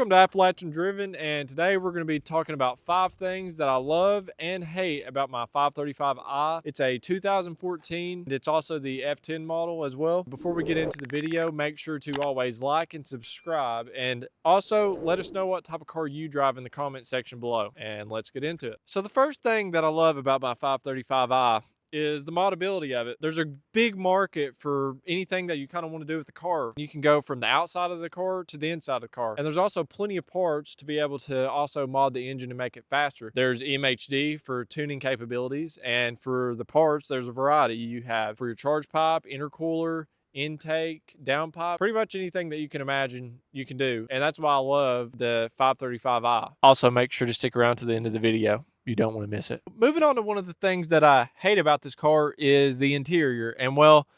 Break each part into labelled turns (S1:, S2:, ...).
S1: Welcome to Appalachian Driven, and today we're going to be talking about 5 things that I love and hate about my 535i. It's a 2014. It's also the F10 model as well. Before we get into the video, make sure to always like and subscribe, and also let us know what type of car you drive in the comment section below, and let's get into it. So the first thing that I love about my 535i is the modability of it. There's a big market for anything that you kind of want to do with the car. You can go from the outside of the car to the inside of the car. And there's also plenty of parts to be able to also mod the engine to make it faster. There's MHD for tuning capabilities, and for the parts, there's a variety. You have for your charge pipe, intercooler, intake, downpipe, pretty much anything that you can imagine you can do. And that's why I love the 535i. Also, make sure to stick around to the end of the video. You don't want to miss it. Moving on to one of the things that I hate about this car is the interior. And well,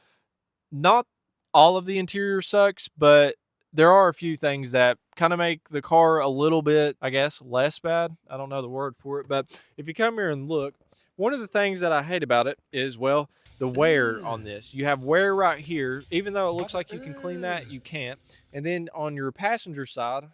S1: not all of the interior sucks, but there are a few things that kind of make the car a little bit, I guess, less bad. I don't know the word for it, but if you come here and look, one of the things that I hate about it is, well, the wear on this. You have wear right here. Even though it looks like you can clean that, you can't. And then on your passenger side,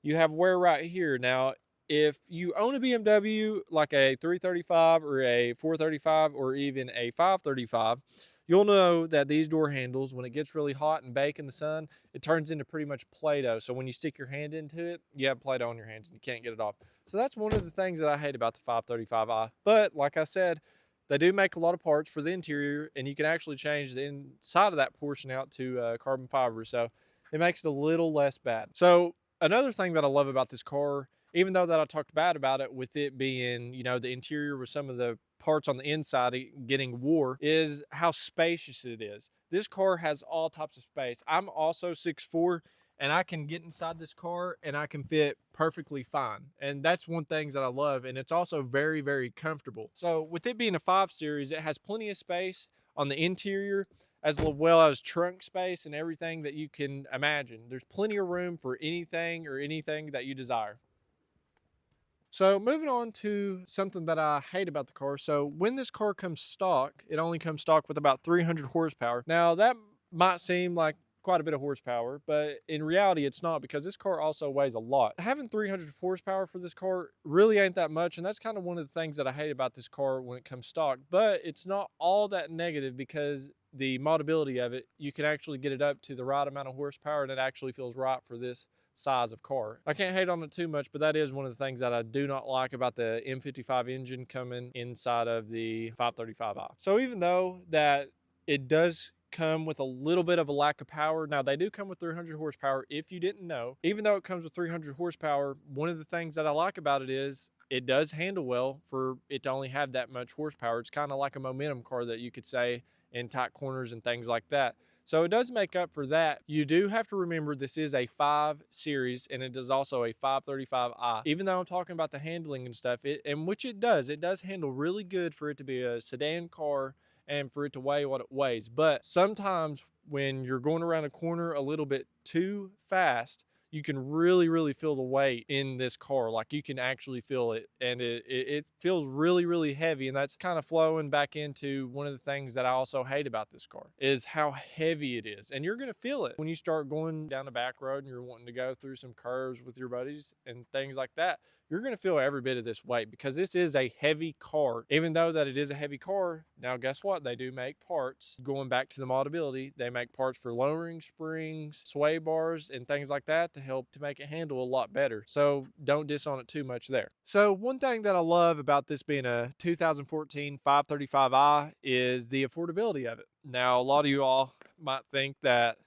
S1: you have wear right here. Now, if you own a BMW like a 335 or a 435 or even a 535, you'll know that these door handles, when it gets really hot and bake in the sun, it turns into pretty much Play-Doh. So when you stick your hand into it, you have Play-Doh on your hands and you can't get it off. So that's one of the things that I hate about the 535i. But like I said, they do make a lot of parts for the interior, and you can actually change the inside of that portion out to carbon fiber. So it makes it a little less bad. So another thing that I love about this car, even though that I talked bad about it with it being, the interior with some of the parts on the inside getting wore, is how spacious it is. This car has all types of space. I'm also 6'4", and I can get inside this car and I can fit perfectly fine. And that's one thing that I love. And it's also very, very comfortable. So with it being a 5 Series, it has plenty of space on the interior, as well as trunk space and everything that you can imagine. There's plenty of room for anything that you desire. So moving on to something that I hate about the car. So when this car comes stock, it only comes stock with about 300 horsepower. Now that might seem like quite a bit of horsepower, but in reality it's not, because this car also weighs a lot. Having 300 horsepower for this car really ain't that much, and that's kind of one of the things that I hate about this car when it comes stock. But it's not all that negative, because the modability of it, you can actually get it up to the right amount of horsepower, and it actually feels right for this size of car. I can't hate on it too much, but that is one of the things that I do not like about the M55 engine coming inside of the 535i. So even though that it does come with a little bit of a lack of power, now they do come with 300 horsepower if you didn't know. Even though it comes with 300 horsepower, one of the things that I like about it is it does handle well for it to only have that much horsepower. It's kind of like a momentum car that you could say in tight corners and things like that. So it does make up for that. You do have to remember this is a 5 Series, and it is also a 535i. Even though I'm talking about the handling and stuff, which it does handle really good for it to be a sedan car and for it to weigh what it weighs. But sometimes when you're going around a corner a little bit too fast, you can really, really feel the weight in this car. Like, you can actually feel it, and it feels really, really heavy. And that's kind of flowing back into one of the things that I also hate about this car, is how heavy it is. And you're going to feel it when you start going down the back road and you're wanting to go through some curves with your buddies and things like that. You're going to feel every bit of this weight, because this is a heavy car. Even though that it is a heavy car, now guess what? They do make parts. Going back to the Modability, they make parts for lowering springs, sway bars, and things like that to help to make it handle a lot better. So don't diss on it too much there. So one thing that I love about this being a 2014 535i is the affordability of it. Now, a lot of you all might think that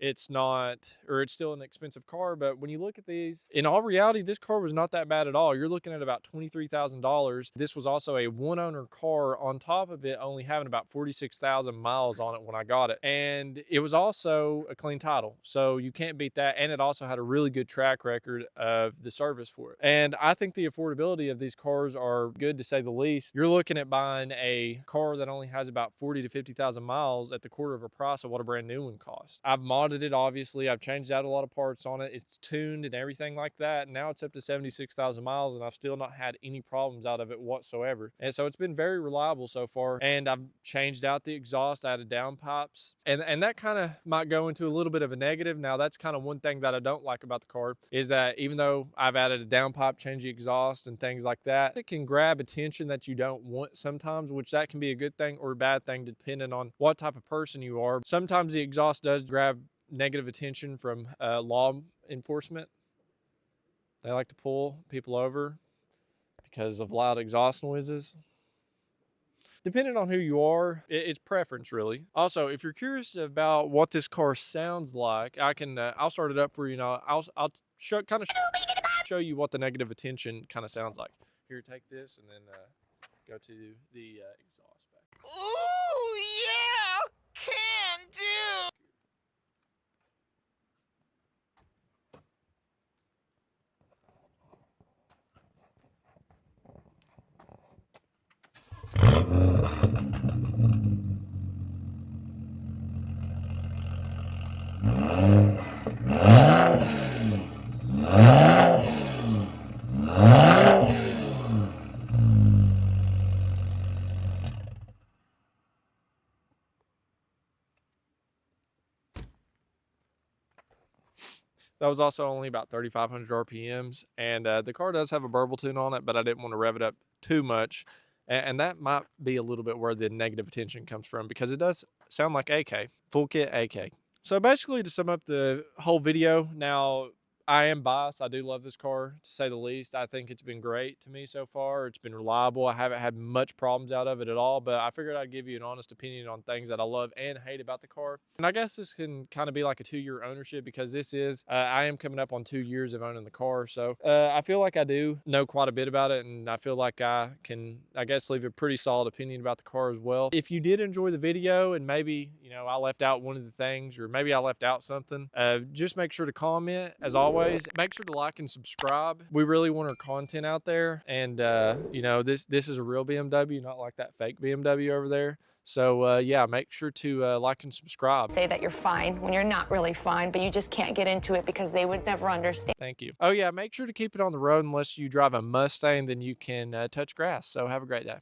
S1: it's not, or it's still an expensive car, but when you look at these, in all reality, this car was not that bad at all. You're looking at about $23,000. This was also a one-owner car, on top of it only having about 46,000 miles on it when I got it. And it was also a clean title, so you can't beat that. And it also had a really good track record of the service for it. And I think the affordability of these cars are good, to say the least. You're looking at buying a car that only has about 40 to 50,000 miles at the quarter of a price of what a brand new one costs. I've modded modded it, obviously. I've changed out a lot of parts on it. It's tuned and everything like that. And now it's up to 76,000 miles, and I've still not had any problems out of it whatsoever. And so it's been very reliable so far. And I've changed out the exhaust, added downpipes, and that kind of might go into a little bit of a negative. Now, that's kind of one thing that I don't like about the car, is that even though I've added a downpipe, changed the exhaust and things like that, it can grab attention that you don't want sometimes, which that can be a good thing or a bad thing depending on what type of person you are. Sometimes the exhaust does grab negative attention from law enforcement. They like to pull people over because of loud exhaust noises. Depending on who you are, it's preference, really. Also, if you're curious about what this car sounds like, I'll start it up for you now. I'll kind of show you what the negative attention kind of sounds like. Here, take this and then go to the exhaust back.
S2: Ooh, yeah, can do.
S1: That was also only about 3,500 RPMs, and the car does have a burble tune on it, but I didn't want to rev it up too much, and that might be a little bit where the negative attention comes from, because it does sound like AK, full kit AK. So basically, to sum up the whole video, now I am biased. I do love this car, to say the least. I think it's been great to me so far. It's been reliable. I haven't had much problems out of it at all, but I figured I'd give you an honest opinion on things that I love and hate about the car. And I guess this can kind of be like a 2-year ownership, because this is, I am coming up on 2 years of owning the car. So I feel like I do know quite a bit about it, and I feel like I can, I guess, leave a pretty solid opinion about the car as well. If you did enjoy the video and maybe, you know, I left out one of the things, or maybe I left out something, just make sure to comment. As always, make sure to like and subscribe. We really want our content out there, and you know, this is a real BMW, not like that fake BMW over there. So yeah, make sure to like and subscribe.
S3: Say that you're fine when you're not really fine, but you just can't get into it because they would never understand.
S1: Thank you. Oh yeah, make sure to keep it on the road. Unless you drive a Mustang, then you can touch grass. So have a great day.